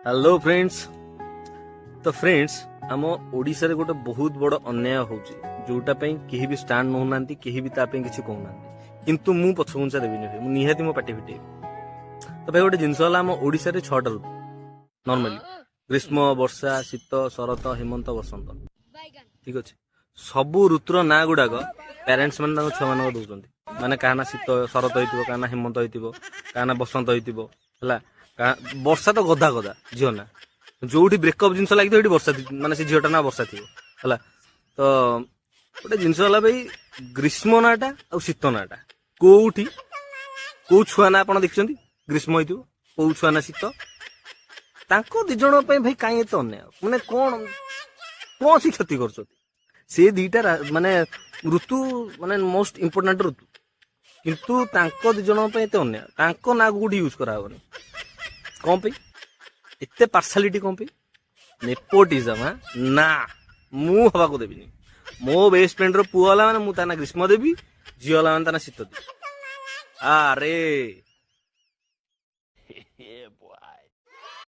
Hello friends. तो friends आम ओडिशा रे गोटे बहुत बड़ अन्याय होउची जोटा पई केही भी स्टैंड नौ नांती केही भी ता पई किछि कहू नांती किंतु मु पछगुंचा देबी नै मु निहाती मो पाटी फिटे। तो भाई गोटे जिंस होला आम ओडिशा रे 6टा ऋतु नॉर्मली ग्रीष्म वर्षा शीत शरत हेमंत बसंत ठीक अछि। सबु ऋतुर ना गुडाक पेरेंट्स माने छुआ मानक दउचंती माने काना शीत शरत होइतिबो काना हेमंत होइतिबो काना बसंत होइतिबो हला वर्षा तो गधा गधा झील ना जो ब्रेकअप जिन लगे वर्षा माने से झीटा ना वर्षा थी है। तो गोटे जिन भाई ग्रीष्म नाटा आ शीत नाटा कौटी कौ छुआ ना आप देखते ग्रीष्म हो कौ छुआ ना शीत दिज भाई कहीं एत अन्याय माने कौन कौन सी क्षति कर से दीटा माने ऋतु माने मोस्ट इम्पोर्टाट ऋतु किंतु दिज एत अन्याय ना कौटी यूज करा कौन पे एते पार्सालिटी कौन पे नेपोटिज्म हाँ ना मु हवा को देबी मो बेस्ट फ्रेंड रो पुआ वाला माने मु ताना ग्रीष्म देबी झील वाला माने ताना शीत देबी। अरे